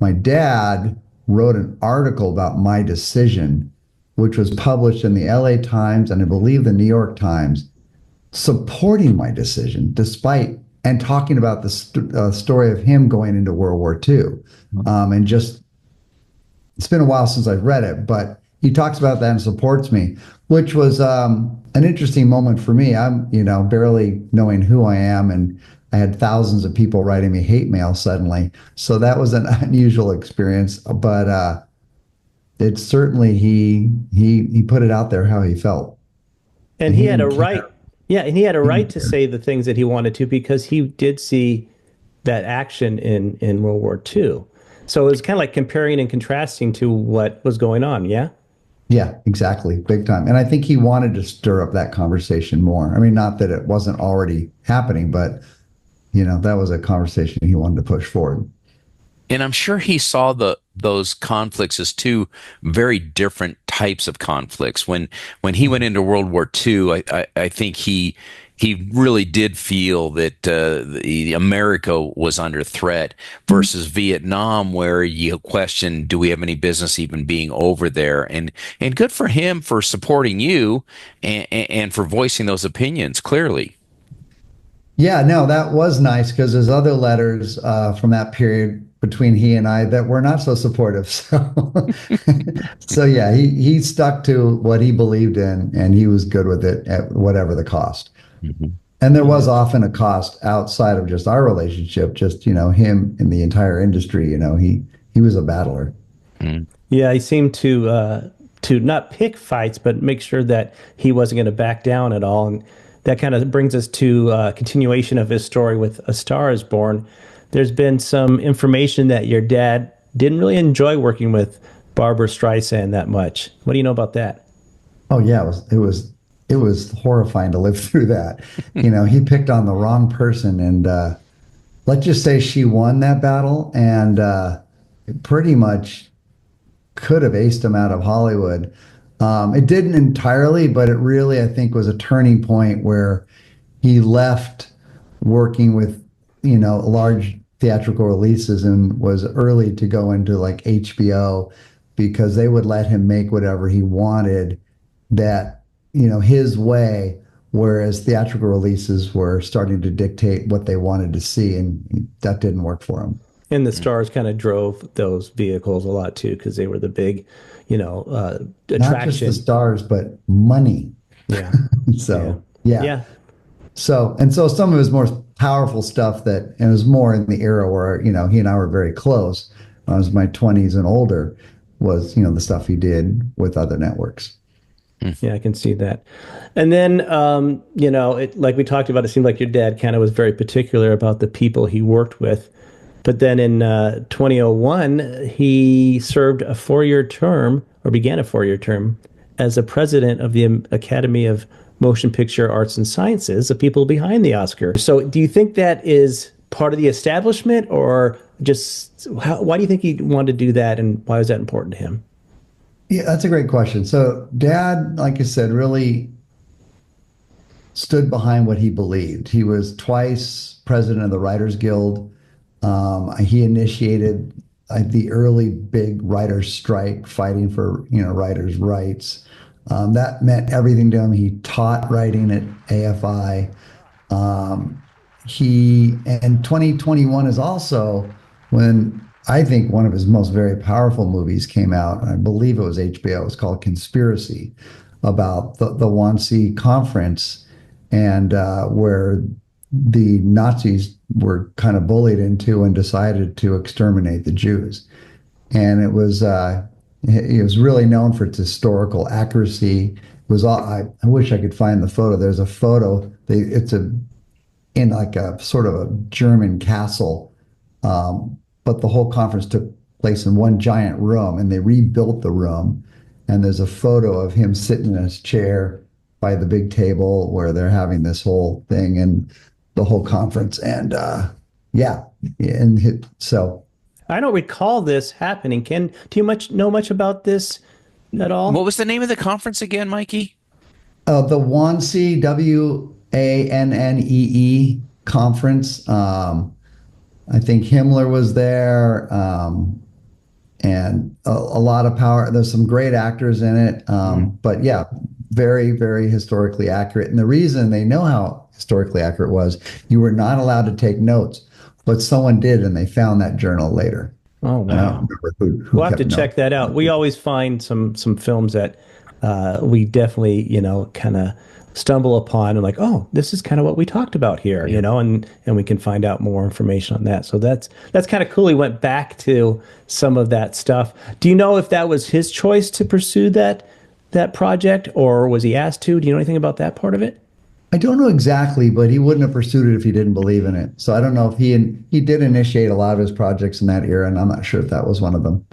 My dad wrote an article about my decision, which was published in the LA Times and I believe the New York Times, supporting my decision despite and talking about the story of him going into World War II. And just, it's been a while since I've read it, but he talks about that and supports me, which was an interesting moment for me. I'm, barely knowing who I am, and I had thousands of people writing me hate mail suddenly. So that was an unusual experience, but it's certainly he put it out there how he felt. And he had a right. Yeah, and he had a right to say the things that he wanted to because he did see that action in World War II. So it was kind of like comparing and contrasting to what was going on, yeah? Yeah, exactly. Big time. And I think he wanted to stir up that conversation more. I mean, not that it wasn't already happening, but that was a conversation he wanted to push forward. And I'm sure he saw those conflicts as two very different types of conflicts. When he went into World War II, I think he really did feel that America was under threat versus Vietnam, where you question, do we have any business even being over there? And good for him for supporting you and for voicing those opinions clearly. Yeah, no, that was nice because there's other letters from that period between he and I that were not so supportive. So yeah, he stuck to what he believed in, and he was good with it at whatever the cost. Mm-hmm. And there was often a cost outside of just our relationship, just him in the entire industry. He was a battler. Mm. Yeah, he seemed to not pick fights, but make sure that he wasn't going to back down at all. And that kind of brings us to a continuation of his story with A Star Is Born. There's been some information that your dad didn't really enjoy working with Barbra Streisand that much. What do you know about that? Oh yeah, it was horrifying to live through that. He picked on the wrong person, and let's just say she won that battle, and pretty much could have aced him out of Hollywood. It didn't entirely, but it really, I think, was a turning point where he left working with, large theatrical releases and was early to go into like HBO because they would let him make whatever he wanted that, his way, whereas theatrical releases were starting to dictate what they wanted to see, and that didn't work for him. And the stars kind of drove those vehicles a lot too, because they were the big, attraction. Not just the stars, but money. Yeah. So yeah. So some of his more powerful stuff and it was more in the era where he and I were very close. When I was in my 20s and older, was the stuff he did with other networks. Yeah, I can see that. And then, like we talked about, it seemed like your dad kind of was very particular about the people he worked with. But then in 2001, he served a 4-year term, or began a 4-year term, as a president of the Academy of Motion Picture Arts and Sciences, the people behind the Oscar. So do you think that is part of the establishment, or just why do you think he wanted to do that, and why is that important to him? Yeah, that's a great question. So Dad, like I said, really stood behind what he believed. He was twice president of the Writers Guild. He initiated the early big writers' strike, fighting for writers' rights. That meant everything to him. He taught writing at AFI. And 2021 is also when I think one of his most very powerful movies came out. I believe it was HBO. It was called Conspiracy, about the Wannsee Conference, and where the Nazis were kind of bullied into and decided to exterminate the Jews. And it was really known for its historical accuracy. It was all, I wish I could find the photo. There's a photo. It's in like a sort of a German castle, but the whole conference took place in one giant room, and they rebuilt the room. And there's a photo of him sitting in his chair by the big table where they're having this whole thing and the whole conference. And yeah, so I don't recall this happening. Do you know much about this at What all? was the name of the conference again, Mikey? the WANSI WANNEE conference. I think Himmler was there, and a lot of power. There's some great actors in it, but yeah, very, very historically accurate. And the reason they know how historically accurate was you were not allowed to take notes, but someone did, and they found that journal later. Oh I don't wow. remember who We'll have to kept check notes. that out. We always find some films that we definitely, kind of stumble upon and like, oh, this is kind of what we talked about here, and we can find out more information on that. So that's kind of cool. He went back to some of that stuff. Do you know if that was his choice to pursue that project, or was he asked to? Do you know anything about that part of it? I don't know exactly, but he wouldn't have pursued it if he didn't believe in it. So I don't know if he did initiate a lot of his projects in that era, and I'm not sure if that was one of them.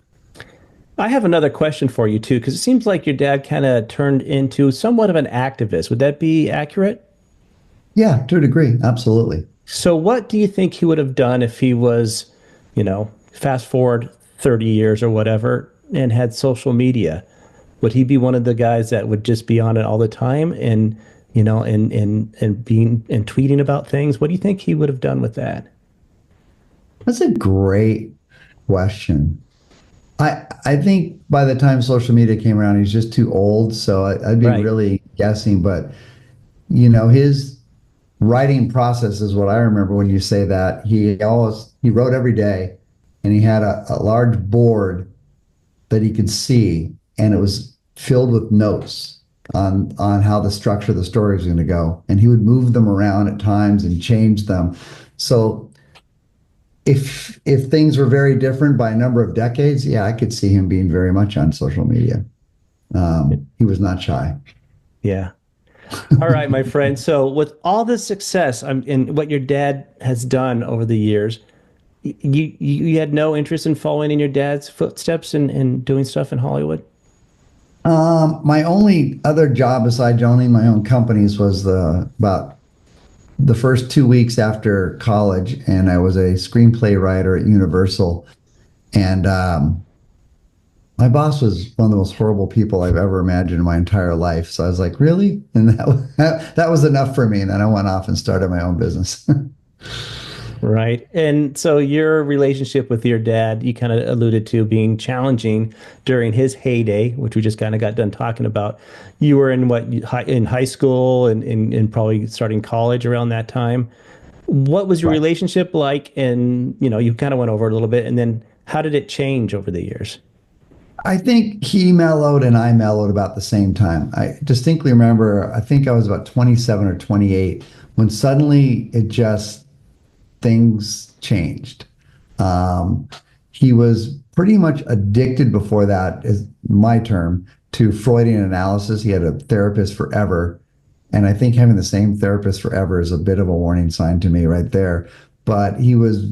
I have another question for you too, because it seems like your dad kind of turned into somewhat of an activist. Would that be accurate? Yeah, to a degree, absolutely. So, what do you think he would have done if he was, fast forward 30 years or whatever, and had social media? Would he be one of the guys that would just be on it all the time and, and being and tweeting about things? What do you think he would have done with that? That's a great question. I think by the time social media came around, he's just too old. So I'd be Right. really guessing. But his writing process is what I remember when you say that. He wrote every day, and he had a large board that he could see, and it was filled with notes on how the structure of the story was going to go. And he would move them around at times and change them. So if things were very different by a number of decades, yeah, I could see him being very much on social media. He was not shy. Yeah. All right, my friend. So, with all the success and what your dad has done over the years, you had no interest in following in your dad's footsteps and doing stuff in Hollywood? My only other job besides owning my own companies was about the first 2 weeks after college, and I was a screenplay writer at Universal. And my boss was one of the most horrible people I've ever imagined in my entire life. So I was like, really? And that was enough for me. And then I went off and started my own business. Right. And so your relationship with your dad, you kind of alluded to being challenging during his heyday, which we just kind of got done talking about. You were in in high school and probably starting college around that time. What was your Right. relationship like? And, you kind of went over it a little bit. And then how did it change over the years? I think he mellowed and I mellowed about the same time. I distinctly remember, I think I was about 27 or 28 when suddenly things changed. Um, he was pretty much addicted before that, is my term, to Freudian analysis. He had a therapist forever. And I think having the same therapist forever is a bit of a warning sign to me right there. But he was,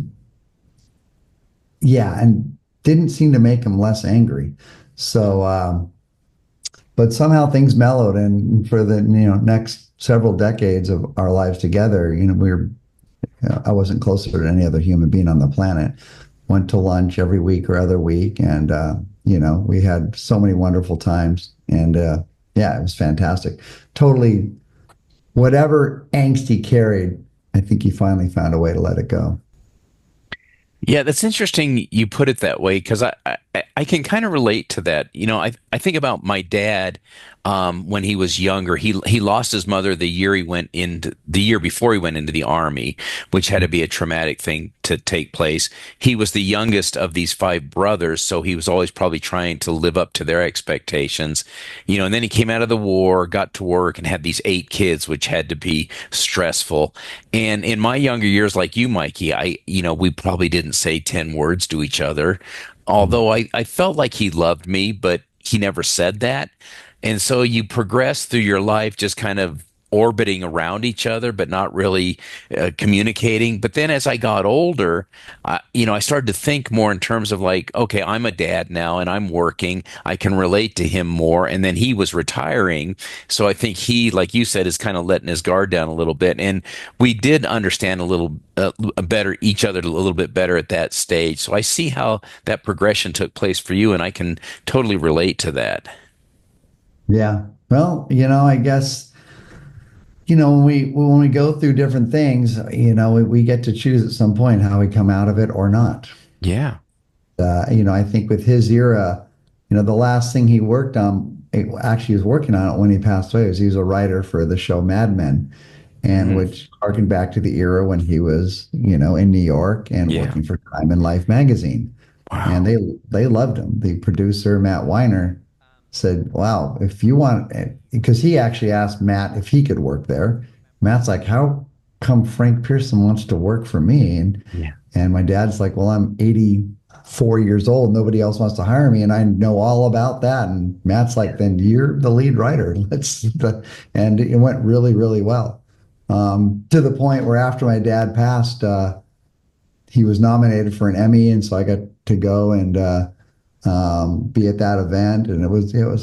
yeah, and didn't seem to make him less angry. So, but somehow things mellowed. And for the next several decades of our lives together, I wasn't closer to any other human being on the planet. Went to lunch every week or other week, and we had so many wonderful times. And yeah, it was fantastic. Totally, whatever angst he carried, I think he finally found a way to let it go. Yeah, that's interesting you put it that way because I can kind of relate to that. I think about my dad when he was younger. He lost his mother the year before he went into the army, which had to be a traumatic thing to take place. He was the youngest of these five brothers, so he was always probably trying to live up to their expectations. And then he came out of the war, got to work, and had these eight kids, which had to be stressful. And in my younger years, like you, Mikey, we probably didn't say 10 words to each other, although I felt like he loved me, but he never said that. And so you progress through your life just kind of orbiting around each other, but not really communicating. But then as I got older, I started to think more in terms of like, okay, I'm a dad now and I'm working. I can relate to him more. And then he was retiring. So I think he, like you said, is kind of letting his guard down a little bit. And we did understand a little better each other a little bit better at that stage. So I see how that progression took place for you, and I can totally relate to that. Yeah. Well, I guess, when we go through different things, we get to choose at some point how we come out of it or not. Yeah. I think with his era, the last thing he worked on, actually he was working on it when he passed away, was he was a writer for the show Mad Men, and which harkened back to the era when he was, in New York and working for Time and Life magazine. Wow. And they loved him. The producer, Matt Weiner, said, wow, if you want, because he actually asked Matt if he could work there. Matt's like, how come Frank Pierson wants to work for me? And my dad's like, well, I'm 84 years old. Nobody else wants to hire me. And I know all about that. And Matt's like, then you're the lead writer. And it went really, really well. To the point where after my dad passed, he was nominated for an Emmy. And so I got to go and be at that event. And it was good.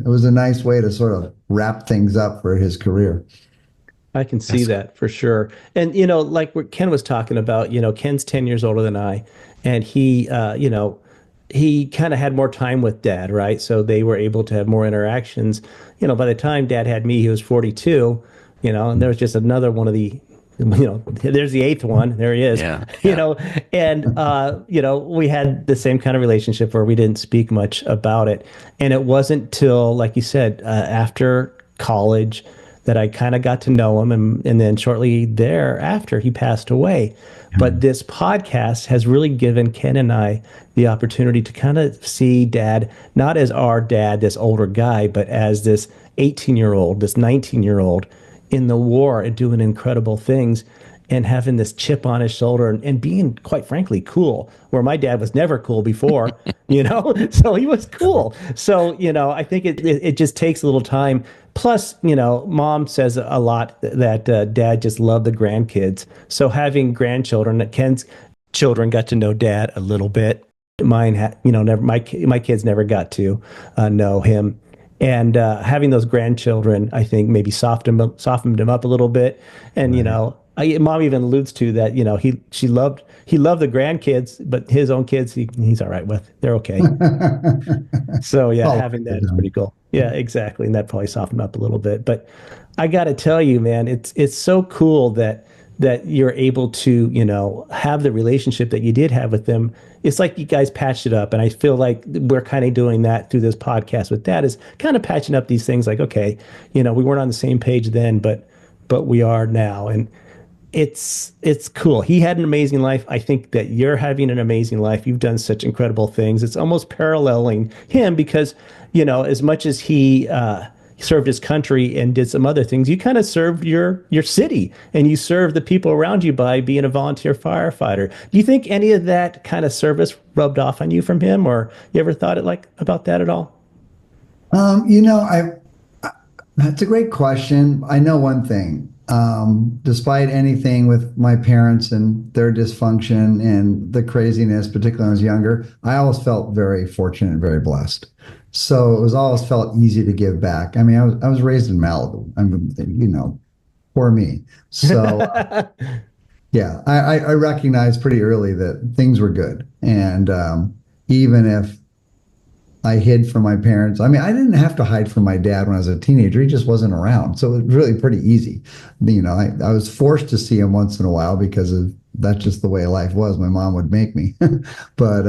It was a nice way to sort of wrap things up for his career. I can see that for sure. And, like what Ken was talking about, Ken's 10 years older than I, and he kind of had more time with Dad, right? So they were able to have more interactions. By the time Dad had me, he was 42, and there was just another one of the, there's the eighth one. There he is. And we had the same kind of relationship where we didn't speak much about it. And it wasn't till, like you said, after college that I kind of got to know him. And then shortly thereafter, he passed away. But this podcast has really given Ken and I the opportunity to kind of see Dad, not as our dad, this older guy, but as this 18-year-old, this 19-year-old in the war and doing incredible things and having this chip on his shoulder and being, quite frankly, cool, where my dad was never cool before, so he was cool. So, I think it just takes a little time. Plus, Mom says a lot that Dad just loved the grandkids. So having grandchildren, that Ken's children got to know Dad a little bit. Mine, never. My kids never got to know him. And having those grandchildren, I think, maybe softened him up a little bit. And Mom even alludes to that. He loved the grandkids, but his own kids, he's all right with. They're okay. So having that is pretty cool. Yeah, exactly, and that probably softened him up a little bit. But I got to tell you, man, it's so cool that you're able to have the relationship that you did have with them. It's like you guys patched it up, and I feel like we're kind of doing that through this podcast with Dad, is kind of patching up these things. Like, okay, we weren't on the same page then, but we are now, and it's cool. He had an amazing life. I think that you're having an amazing life. You've done such incredible things. It's almost paralleling him because as much as he served his country and did some other things, you kind of served your city, and you served the people around you by being a volunteer firefighter. Do you think any of that kind of service rubbed off on you from him, or you ever thought about that at all? That's a great question. I know one thing. Despite anything with my parents and their dysfunction and the craziness, particularly when I was younger, I always felt very fortunate and very blessed. So it was always felt easy to give back. I mean, I was raised in Malibu. Poor me. So I recognized pretty early that things were good. And even if I hid from my parents, I mean, I didn't have to hide from my dad when I was a teenager. He just wasn't around. So it was really pretty easy. I was forced to see him once in a while because that's just the way life was. My mom would make me. But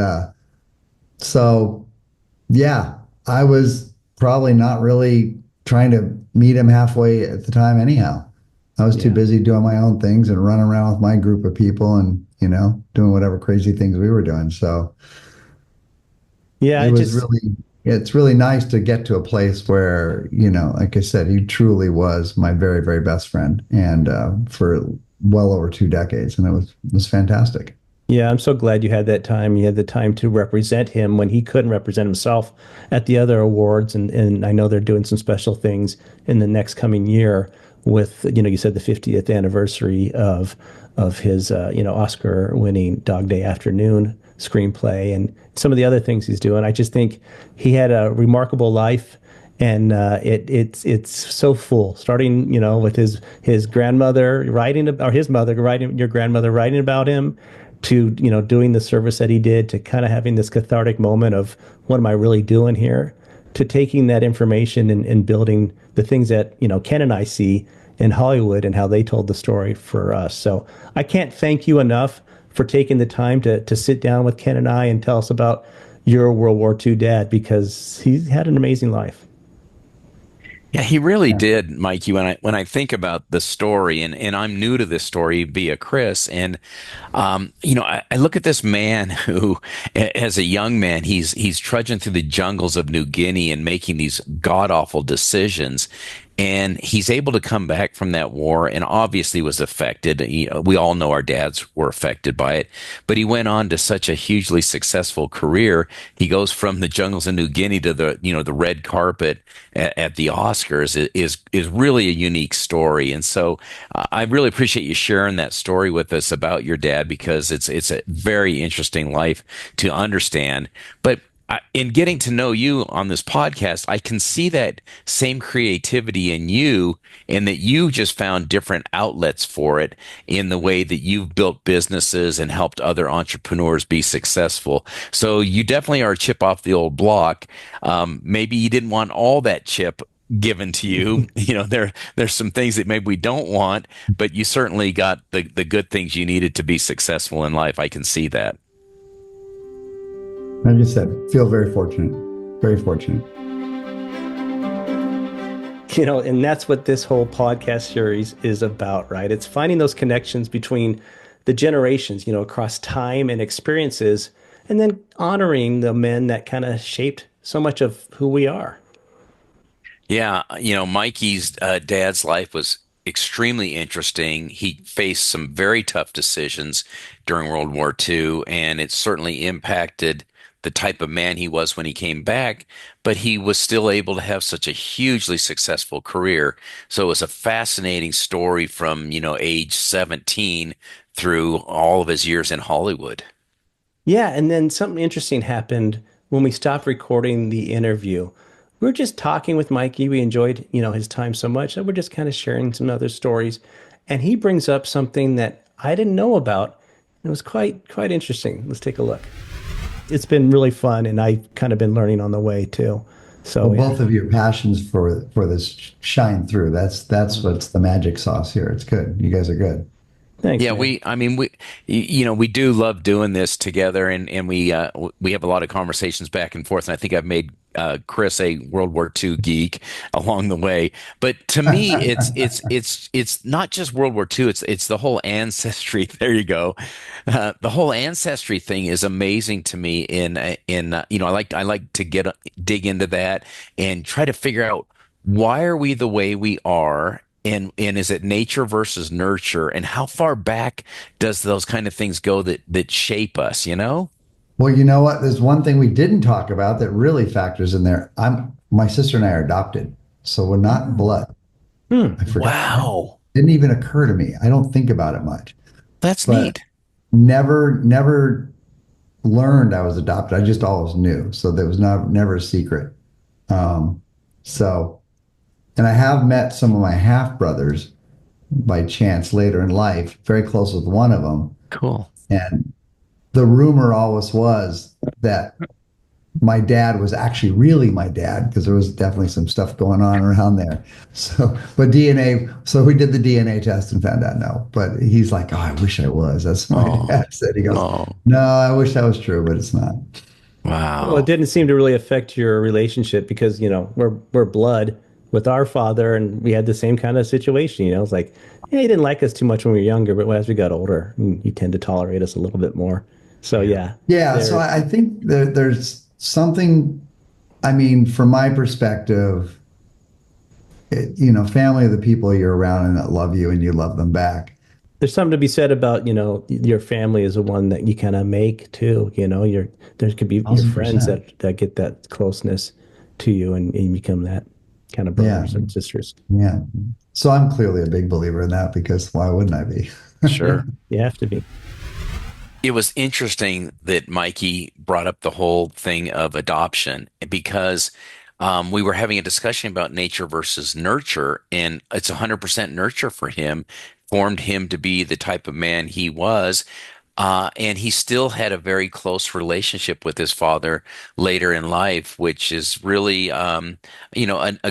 I was probably not really trying to meet him halfway at the time anyhow. I was too busy doing my own things and running around with my group of people and, doing whatever crazy things we were doing. So it's really nice to get to a place where, like I said, he truly was my very, very best friend, and for well over 2 decades. And it was fantastic. Yeah, I'm so glad you had that time. You had the time to represent him when he couldn't represent himself at the other awards. And I know they're doing some special things in the next coming year with, you said the 50th anniversary of his, Oscar-winning Dog Day Afternoon screenplay and some of the other things he's doing. I just think he had a remarkable life. And it's so full. Starting, with his grandmother writing, or his mother writing, your grandmother writing about him, to doing the service that he did, to kind of having this cathartic moment of what am I really doing here, to taking that information and building the things that Ken and I see in Hollywood and how they told the story for us. So I can't thank you enough for taking the time to sit down with Ken and I and tell us about your World War II dad, because he had an amazing life. Yeah, he really did, Mikey. When I think about the story, and I'm new to this story via Chris, and I look at this man who, as a young man, he's trudging through the jungles of New Guinea and making these god awful decisions. And he's able to come back from that war and obviously was affected. We all know our dads were affected by it, but he went on to such a hugely successful career. He goes from the jungles of New Guinea to the red carpet at the Oscars is really a unique story. And so I really appreciate you sharing that story with us about your dad, because it's a very interesting life to understand. But in getting to know you on this podcast, I can see that same creativity in you, and that you just found different outlets for it in the way that you've built businesses and helped other entrepreneurs be successful. So you definitely are a chip off the old block. Maybe you didn't want all that chip given to you. There's some things that maybe we don't want, but you certainly got the good things you needed to be successful in life. I can see that. I just said, feel very fortunate, very fortunate. And that's what this whole podcast series is about, right? It's finding those connections between the generations, across time and experiences, and then honoring the men that kind of shaped so much of who we are. Yeah, Mikey's dad's life was extremely interesting. He faced some very tough decisions during World War II, and it certainly impacted the type of man he was when he came back, but he was still able to have such a hugely successful career. So it was a fascinating story from, age 17 through all of his years in Hollywood. Yeah, and then something interesting happened when we stopped recording the interview. We were just talking with Mikey. We enjoyed, his time so much that we're just kind of sharing some other stories. And he brings up something that I didn't know about. It was quite interesting. Let's take a look. It's been really fun, and I've kind of been learning on the way too. So Well, both of your passions for this shine through. That's what's the magic sauce here. It's good. You guys are good. Thanks. Yeah, man. we do love doing this together, and we have a lot of conversations back and forth. And I think I've made Chris a World War II geek along the way. But to me, it's not just World War II. It's the whole ancestry. There you go. The whole ancestry thing is amazing to me. I like to dig into that and try to figure out, why are we the way we are. And is it nature versus nurture? And how far back does those kind of things go that shape us, Well, you know what? There's one thing we didn't talk about that really factors in there. My sister and I are adopted, so we're not blood. I forgot. Wow. It didn't even occur to me. I don't think about it much. That's But neat. never learned I was adopted. I just always knew. So there was never a secret. And I have met some of my half brothers by chance later in life, very close with one of them. Cool. And the rumor always was that my dad was actually really my dad, because there was definitely some stuff going on around there. So we did the DNA test and found out no. But he's like, oh, I wish I was. That's what my dad said. He goes, no, I wish that was true, but it's not. Wow. Well, it didn't seem to really affect your relationship because, we're blood with our father, and we had the same kind of situation. It's like, yeah, he didn't like us too much when we were younger, but as we got older, you tend to tolerate us a little bit more. So yeah. So I think there's something. I mean, from my perspective, family are the people you're around and that love you and you love them back. There's something to be said about, your family is the one that you kind of make too. There could be your friends 1,000%. that get that closeness to you, and you become that kind of Yeah. brothers and sisters. Yeah. So I'm clearly a big believer in that because why wouldn't I be? Sure. You have to be. It was interesting that Mikey brought up the whole thing of adoption because we were having a discussion about nature versus nurture, and it's 100% nurture for him, formed him to be the type of man he was. And he still had a very close relationship with his father later in life, which is really, a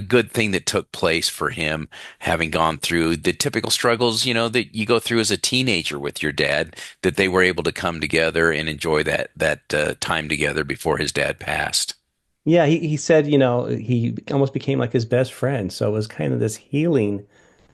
good thing that took place for him, having gone through the typical struggles, that you go through as a teenager with your dad, that they were able to come together and enjoy that time together before his dad passed. Yeah, he said, he almost became like his best friend. So it was kind of this healing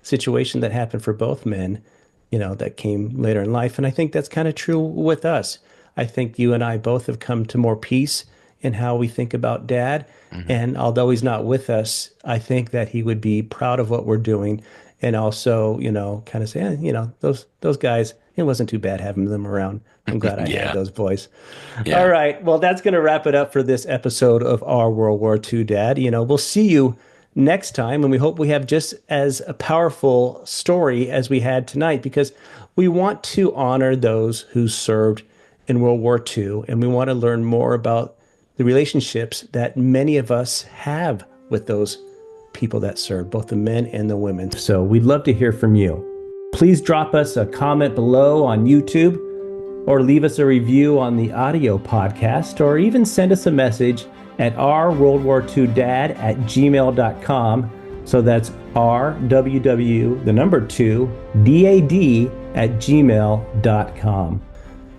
situation that happened for both men, that came later in life. And I think that's kind of true with us. I think you and I both have come to more peace in how we think about dad. Hmm. And although he's not with us, I think that he would be proud of what we're doing and also, kind of say, those guys, it wasn't too bad having them around. I'm glad I had Yeah. those boys. All Yeah. right. Well, that's going to wrap it up for this episode of Our World War II Dad. We'll see you next time, and we hope we have just as a powerful story as we had tonight because we want to honor those who served in World War II, and we want to learn more about the relationships that many of us have with those people that served, both the men and the women. So we'd love to hear from you. Please drop us a comment below on YouTube, or leave us a review on the audio podcast, or even send us a message at ourworldwar2dad@gmail.com. So that's RWW2DAD@gmail.com.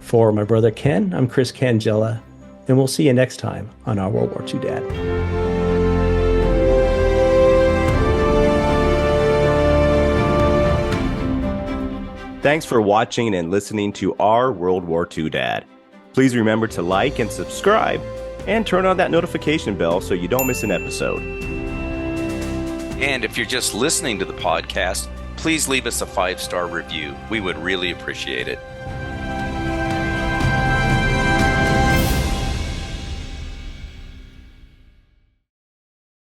For my brother Ken, I'm Chris Cangella, and we'll see you next time on Our World War II Dad. Thanks for watching and listening to Our World War II Dad. Please remember to like and subscribe and turn on that notification bell so you don't miss an episode. And if you're just listening to the podcast, please leave us a 5-star review. We would really appreciate it.